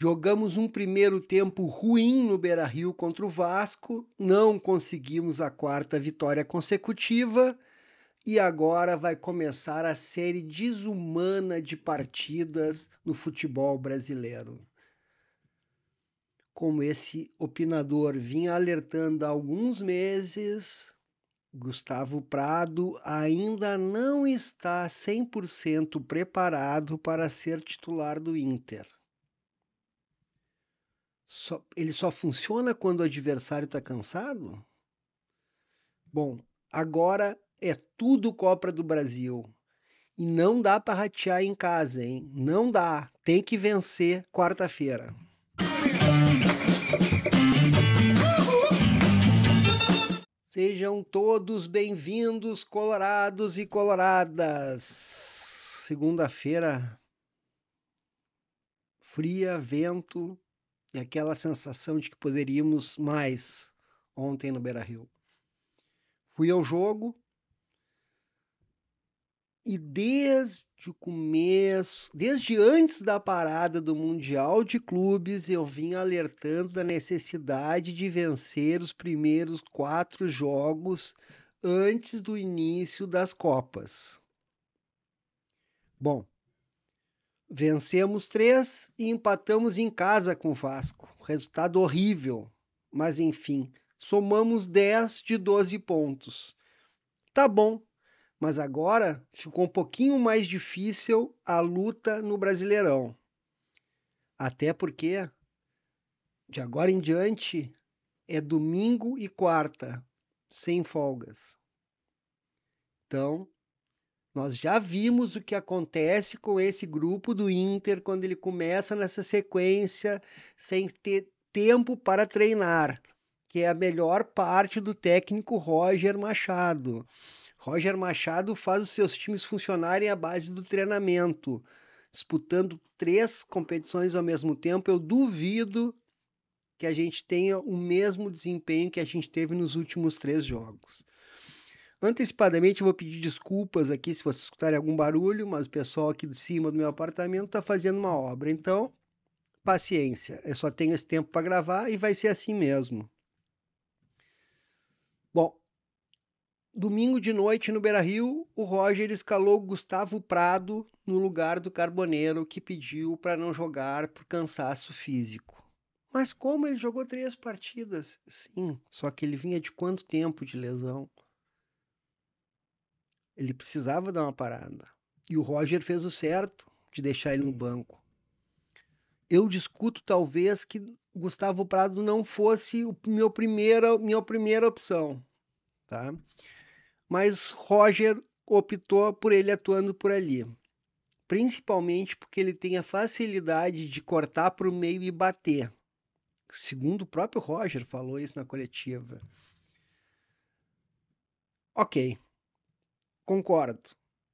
Jogamos um primeiro tempo ruim no Beira-Rio contra o Vasco, não conseguimos a quarta vitória consecutiva e agora vai começar a série desumana de partidas no futebol brasileiro. Como esse opinador vinha alertando há alguns meses, Gustavo Prado ainda não está 100% preparado para ser titular do Inter. Ele só funciona quando o adversário está cansado? Bom, agora é tudo Copa do Brasil. E não dá para ratear em casa, hein? Não dá. Tem que vencer quarta-feira. Sejam todos bem-vindos, colorados e coloradas. Segunda-feira, fria, vento e aquela sensação de que poderíamos mais ontem no Beira-Rio. Fui ao jogo e desde o começo, desde antes da parada do Mundial de Clubes, eu vim alertando da necessidade de vencer os primeiros 4 jogos antes do início das Copas. Bom, vencemos 3 e empatamos em casa com o Vasco. Resultado horrível, mas enfim, somamos 10 de 12 pontos. Tá bom, mas agora ficou um pouquinho mais difícil a luta no Brasileirão. Até porque, de agora em diante, é domingo e quarta, sem folgas. Então, nós já vimos o que acontece com esse grupo do Inter quando ele começa nessa sequência sem ter tempo para treinar, que é a melhor parte do técnico Roger Machado. Roger Machado faz os seus times funcionarem à base do treinamento, disputando 3 competições ao mesmo tempo. Eu duvido que a gente tenha o mesmo desempenho que a gente teve nos últimos 3 jogos. Antecipadamente, eu vou pedir desculpas aqui se vocês escutarem algum barulho, mas o pessoal aqui de cima do meu apartamento está fazendo uma obra. Então, paciência. Eu só tenho esse tempo para gravar e vai ser assim mesmo. Bom, domingo de noite no Beira-Rio, o Roger escalou Gustavo Prado no lugar do Carboneiro, que pediu para não jogar por cansaço físico. Mas como ele jogou 3 partidas? Sim, só que ele vinha de quanto tempo de lesão? Ele precisava dar uma parada. E o Roger fez o certo de deixar ele no banco. Eu discuto talvez que Gustavo Prado não fosse minha primeira opção, tá? Mas Roger optou por ele atuando por ali, principalmente porque ele tem a facilidade de cortar para o meio e bater. Segundo o próprio Roger falou isso na coletiva. Ok, concordo.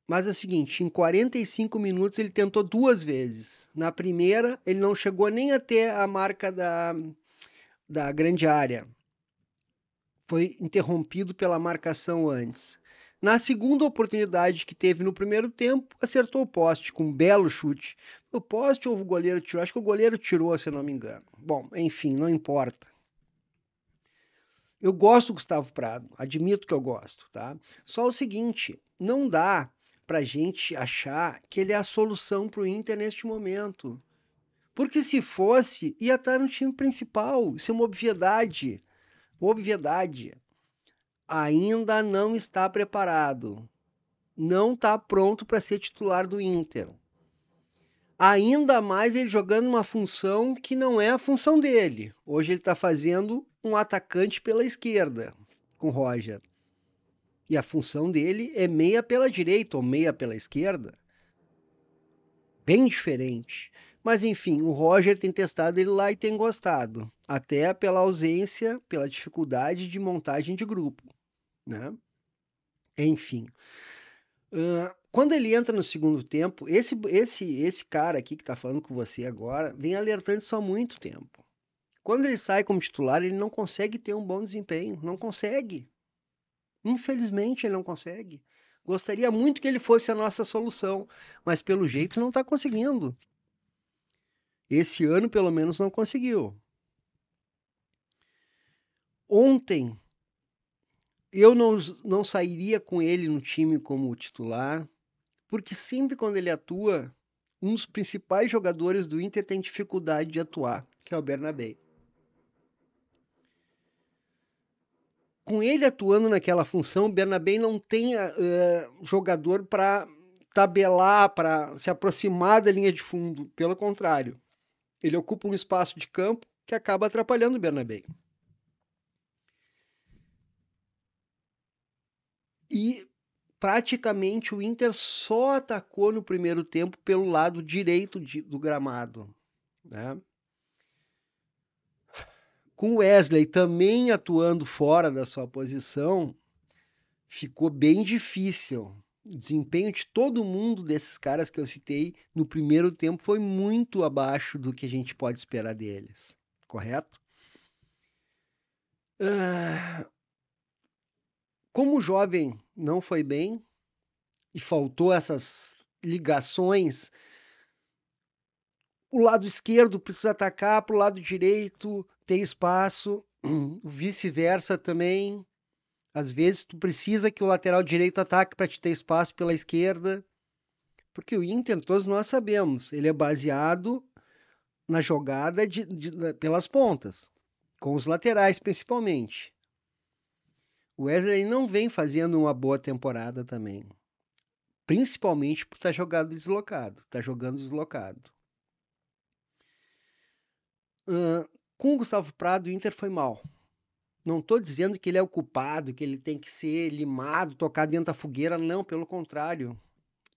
Mas é o seguinte, em 45 minutos ele tentou 2 vezes. Na primeira, ele não chegou nem até a marca da grande área. Foi interrompido pela marcação antes. Na segunda oportunidade que teve no primeiro tempo, acertou o poste com um belo chute. O poste ou o goleiro tirou? Acho que o goleiro tirou, se eu não me engano. Bom, enfim, não importa. Eu gosto do Gustavo Prado, admito que eu gosto, tá? Só o seguinte, não dá pra gente achar que ele é a solução pro Inter neste momento. Porque se fosse, ia estar no time principal. Isso é uma obviedade. Obviedade. Ainda não está preparado. Não está pronto para ser titular do Inter. Ainda mais ele jogando uma função que não é a função dele. Hoje ele está fazendo um atacante pela esquerda, com o Roger. E a função dele é meia pela direita ou meia pela esquerda. Bem diferente. Mas enfim, o Roger tem testado ele lá e tem gostado. Até pela ausência, pela dificuldade de montagem de grupo, né? Enfim. Quando ele entra no segundo tempo, esse cara aqui que está falando com você agora vem alertando isso há muito tempo. Quando ele sai como titular, ele não consegue ter um bom desempenho. Não consegue. Infelizmente, ele não consegue. Gostaria muito que ele fosse a nossa solução, mas pelo jeito não está conseguindo. Esse ano, pelo menos, não conseguiu. Ontem, eu não sairia com ele no time como titular, porque sempre quando ele atua, um dos principais jogadores do Inter tem dificuldade de atuar, que é o Bernabé. Com ele atuando naquela função, o Bernabé não tem jogador para tabelar, para se aproximar da linha de fundo. Pelo contrário, ele ocupa um espaço de campo que acaba atrapalhando o Bernabé. E praticamente o Inter só atacou no primeiro tempo pelo lado direito do gramado, né? Com o Wesley também atuando fora da sua posição, ficou bem difícil. O desempenho de todo mundo desses caras que eu citei no primeiro tempo foi muito abaixo do que a gente pode esperar deles, correto? Como o jovem não foi bem e faltou essas ligações, o lado esquerdo precisa atacar para o lado direito ter espaço, vice-versa também. Às vezes tu precisa que o lateral direito ataque para te ter espaço pela esquerda, porque o Inter, todos nós sabemos, ele é baseado na jogada pelas pontas, com os laterais principalmente. O Wesley não vem fazendo uma boa temporada também, principalmente por estar jogando deslocado. Com o Gustavo Prado, o Inter foi mal. Não estou dizendo que ele é o culpado, que ele tem que ser limado, tocar dentro da fogueira, não, pelo contrário.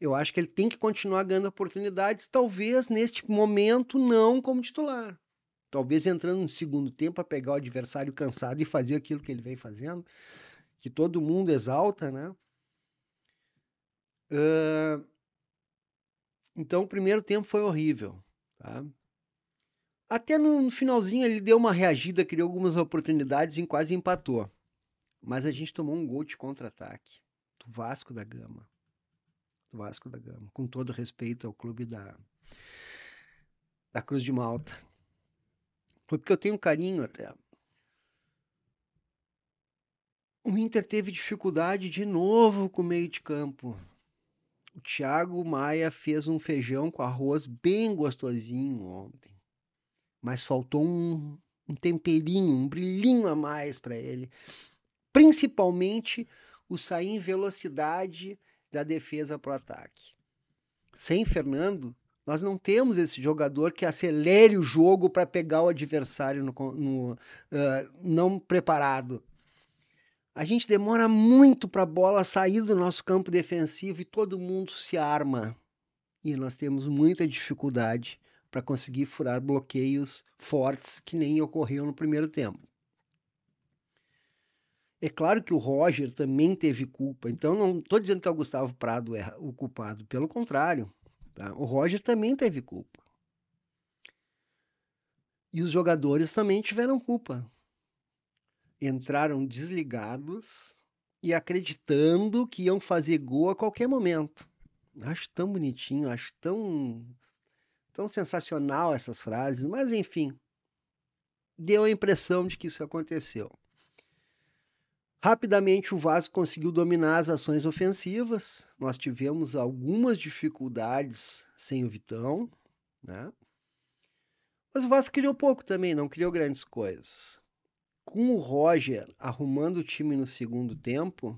Eu acho que ele tem que continuar ganhando oportunidades, talvez neste momento não como titular. Talvez entrando no segundo tempo para pegar o adversário cansado e fazer aquilo que ele vem fazendo, que todo mundo exalta, né? Então o primeiro tempo foi horrível, tá? Até no finalzinho ele deu uma reagida, criou algumas oportunidades e quase empatou. Mas a gente tomou um gol de contra-ataque do Vasco da Gama. Do Vasco da Gama, com todo respeito ao clube da Cruz de Malta. Foi porque eu tenho carinho até. O Inter teve dificuldade de novo com o meio de campo. O Thiago Maia fez um feijão com arroz bem gostosinho ontem. Mas faltou um temperinho, um brilhinho a mais para ele. Principalmente o sair em velocidade da defesa para o ataque. Sem Fernando, nós não temos esse jogador que acelere o jogo para pegar o adversário não preparado. A gente demora muito para a bola sair do nosso campo defensivo e todo mundo se arma. E nós temos muita dificuldade para conseguir furar bloqueios fortes que nem ocorreu no primeiro tempo. É claro que o Roger também teve culpa, então não estou dizendo que é o Gustavo Prado é o culpado, pelo contrário, tá? O Roger também teve culpa. E os jogadores também tiveram culpa. Entraram desligados e acreditando que iam fazer gol a qualquer momento. Acho tão bonitinho, acho tão sensacional essas frases, mas enfim, deu a impressão de que isso aconteceu. Rapidamente o Vasco conseguiu dominar as ações ofensivas. Nós tivemos algumas dificuldades sem o Vitão, né? Mas o Vasco criou pouco também, não criou grandes coisas. Com o Roger arrumando o time no segundo tempo,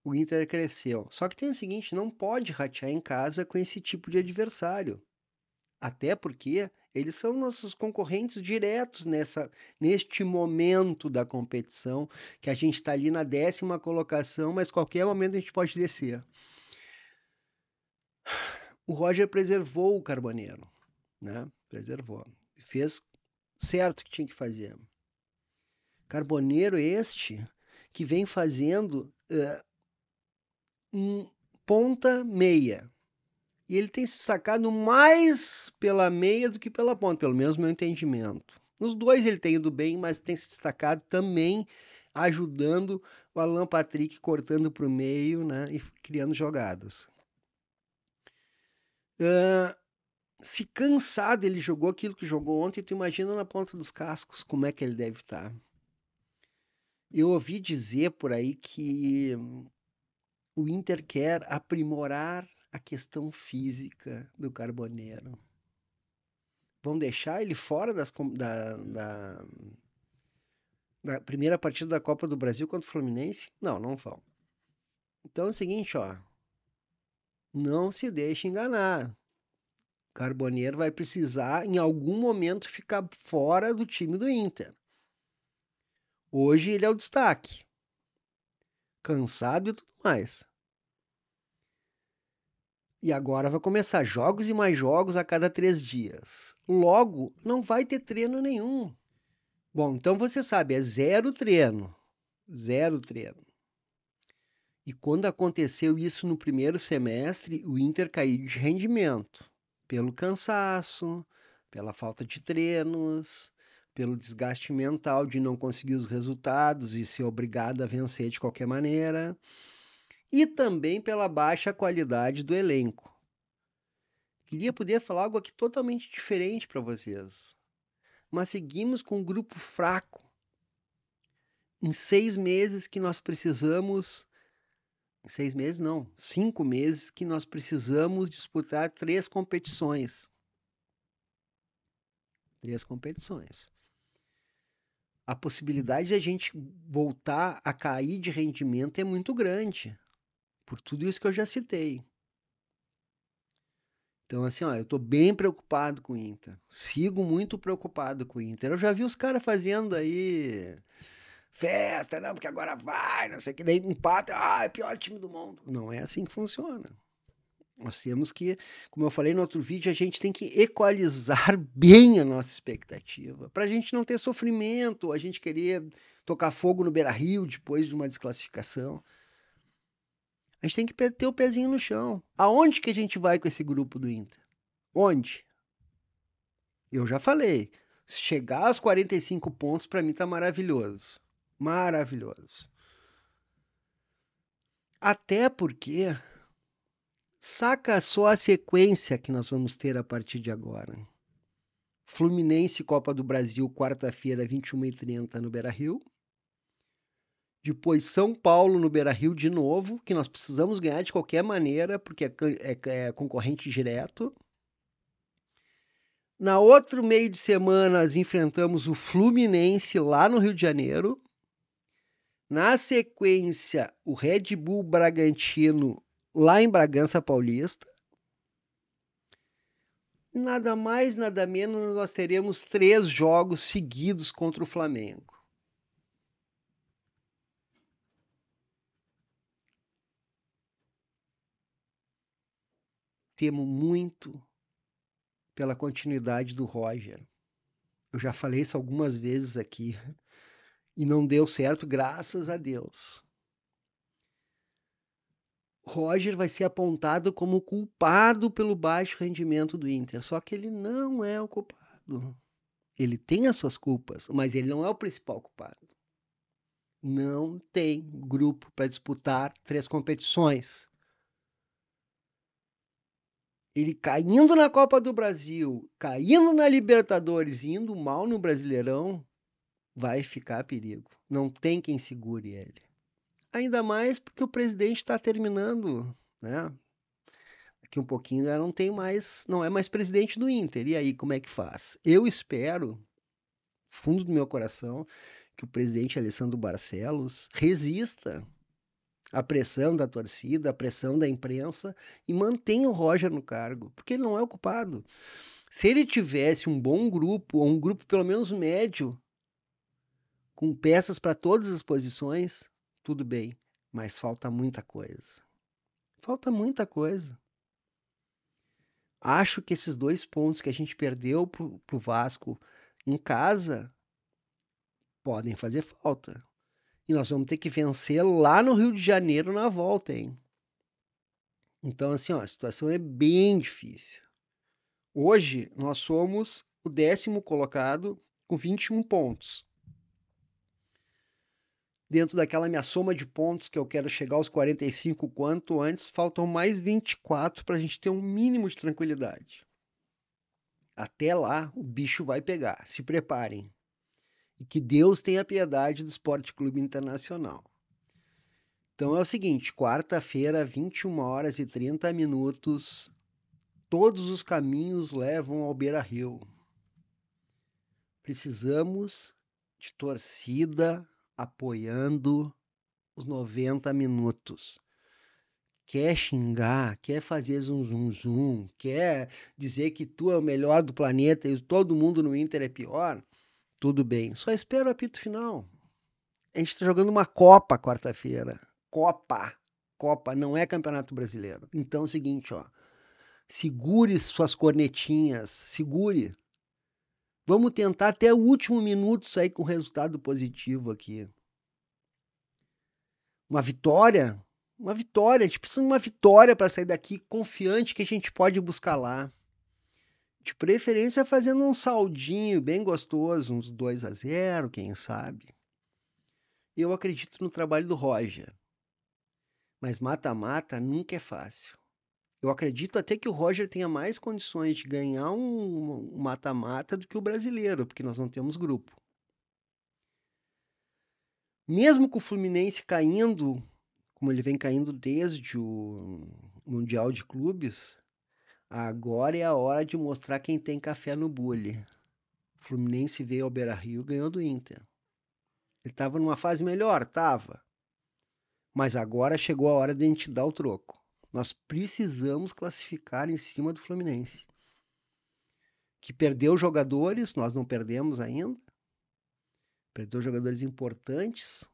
o Inter cresceu. Só que tem o seguinte, não pode ratear em casa com esse tipo de adversário. Até porque eles são nossos concorrentes diretos neste momento da competição, que a gente está ali na 10ª colocação, mas qualquer momento a gente pode descer. O Roger preservou o Carboneiro, né? Preservou. Fez certo o que tinha que fazer. Carboneiro este que vem fazendo um ponta meia. E ele tem se destacado mais pela meia do que pela ponta, pelo menos no meu entendimento. Nos dois ele tem ido bem, mas tem se destacado também ajudando o Alan Patrick cortando para o meio, né, e criando jogadas. Se cansado ele jogou aquilo que jogou ontem, tu imagina na ponta dos cascos como é que ele deve estar. Eu ouvi dizer por aí que o Inter quer aprimorar a questão física do Carboneiro. Vão deixar ele fora da primeira partida da Copa do Brasil contra o Fluminense? Não, não vão. Então é o seguinte, ó, não se deixe enganar. Carboneiro vai precisar, em algum momento, ficar fora do time do Inter. Hoje ele é o destaque. Cansado e tudo mais. E agora vai começar jogos e mais jogos a cada 3 dias. Logo, não vai ter treino nenhum. Bom, então você sabe, é zero treino. Zero treino. E quando aconteceu isso no primeiro semestre, o Inter caiu de rendimento. Pelo cansaço, pela falta de treinos, pelo desgaste mental de não conseguir os resultados e ser obrigado a vencer de qualquer maneira. E também pela baixa qualidade do elenco. Queria poder falar algo aqui totalmente diferente para vocês, mas seguimos com um grupo fraco. Em 6 meses que nós precisamos, em 6 meses não, 5 meses que nós precisamos disputar 3 competições. 3 competições. A possibilidade de a gente voltar a cair de rendimento é muito grande, por tudo isso que eu já citei. Então, assim, ó, eu tô bem preocupado com o Inter. Sigo muito preocupado com o Inter. Eu já vi os caras fazendo aí festa, não, porque agora vai, não sei o que, daí empata, é o pior time do mundo. Não é assim que funciona. Nós temos que, como eu falei no outro vídeo, a gente tem que equalizar bem a nossa expectativa, para a gente não ter sofrimento, a gente querer tocar fogo no Beira-Rio depois de uma desclassificação. A gente tem que ter o pezinho no chão. Aonde que a gente vai com esse grupo do Inter? Onde? Eu já falei. Se chegar aos 45 pontos, para mim tá maravilhoso. Maravilhoso. Até porque saca só a sequência que nós vamos ter a partir de agora. Fluminense Copa do Brasil, quarta-feira, 21h30 no Beira-Rio. Depois São Paulo no Beira-Rio de novo, que nós precisamos ganhar de qualquer maneira, porque é concorrente direto. Na outro meio de semana, nós enfrentamos o Fluminense lá no Rio de Janeiro. Na sequência, o Red Bull Bragantino lá em Bragança Paulista. Nada mais, nada menos, nós teremos 3 jogos seguidos contra o Flamengo. Temo muito pela continuidade do Roger. Eu já falei isso algumas vezes aqui e não deu certo, graças a Deus. Roger vai ser apontado como culpado pelo baixo rendimento do Inter, só que ele não é o culpado. Ele tem as suas culpas, mas ele não é o principal culpado. Não tem grupo para disputar 3 competições. Ele caindo na Copa do Brasil, caindo na Libertadores e indo mal no Brasileirão, vai ficar a perigo. Não tem quem segure ele. Ainda mais porque o presidente está terminando, né? Daqui um pouquinho já não tem mais, não é mais presidente do Inter. E aí, como é que faz? Eu espero, fundo do meu coração, que o presidente Alessandro Barcelos resista à pressão da torcida, à pressão da imprensa e mantenha o Roger no cargo, porque ele não é o culpado. Se ele tivesse um bom grupo, ou um grupo pelo menos médio, com peças para todas as posições, tudo bem, mas falta muita coisa. Falta muita coisa. Acho que esses 2 pontos que a gente perdeu pro Vasco em casa podem fazer falta. E nós vamos ter que vencer lá no Rio de Janeiro na volta, hein? Então, assim, ó, a situação é bem difícil. Hoje, nós somos o 10º colocado com 21 pontos. Dentro daquela minha soma de pontos que eu quero chegar aos 45 quanto antes, faltam mais 24 para a gente ter um mínimo de tranquilidade. Até lá, o bicho vai pegar. Se preparem. E que Deus tenha piedade do Esporte Clube Internacional. Então é o seguinte, quarta-feira, 21h30, todos os caminhos levam ao Beira-Rio. Precisamos de torcida apoiando os 90 minutos. Quer xingar, quer fazer zum zum zum, quer dizer que tu é o melhor do planeta e todo mundo no Inter é pior, tudo bem. Só espera o apito final. A gente está jogando uma Copa quarta-feira. Copa, não é Campeonato Brasileiro. Então é o seguinte, ó. Segure suas cornetinhas, segure. Vamos tentar até o último minuto sair com resultado positivo aqui. Uma vitória, a gente precisa de uma vitória para sair daqui confiante que a gente pode buscar lá. De preferência fazendo um saldinho bem gostoso, uns 2-0, quem sabe. Eu acredito no trabalho do Roger, mas mata-mata nunca é fácil. Eu acredito até que o Roger tenha mais condições de ganhar um mata-mata do que o brasileiro, porque nós não temos grupo. Mesmo com o Fluminense caindo, como ele vem caindo desde o Mundial de Clubes, agora é a hora de mostrar quem tem café no bule. O Fluminense veio ao Beira-Rio e ganhou do Inter. Ele estava numa fase melhor? Tava. Mas agora chegou a hora de a gente dar o troco. Nós precisamos classificar em cima do Fluminense. Que perdeu jogadores, nós não perdemos ainda. Perdeu jogadores importantes.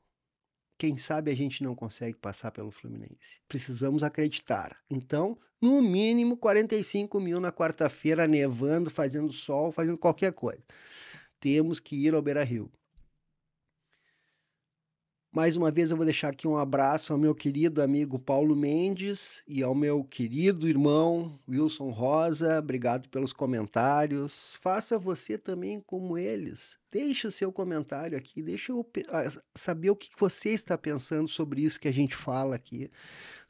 Quem sabe a gente não consegue passar pelo Fluminense. Precisamos acreditar. Então, no mínimo 45 mil na quarta-feira, nevando, fazendo sol, fazendo qualquer coisa. Temos que ir ao Beira-Rio. Mais uma vez eu vou deixar aqui um abraço ao meu querido amigo Paulo Mendes e ao meu querido irmão Wilson Rosa. Obrigado pelos comentários. Faça você também como eles. Deixe o seu comentário aqui, deixa eu saber o que você está pensando sobre isso que a gente fala aqui,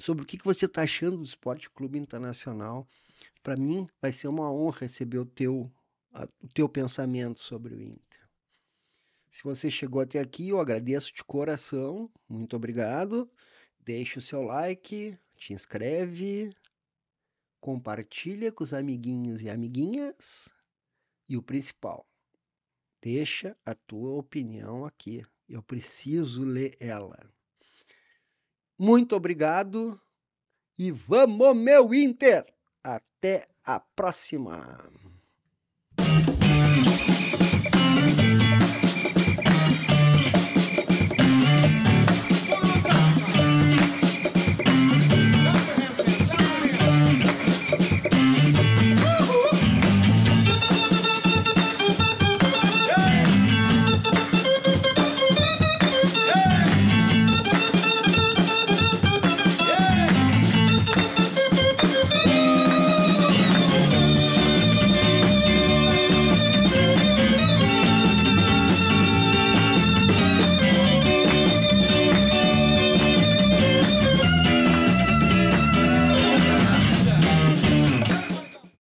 sobre o que você está achando do Esporte Clube Internacional. Para mim vai ser uma honra receber o teu pensamento sobre o Inter. Se você chegou até aqui, eu agradeço de coração. Muito obrigado. Deixe o seu like, te inscreve, compartilha com os amiguinhos e amiguinhas. E o principal, deixa a tua opinião aqui. Eu preciso ler ela. Muito obrigado e vamos, meu Inter! Até a próxima!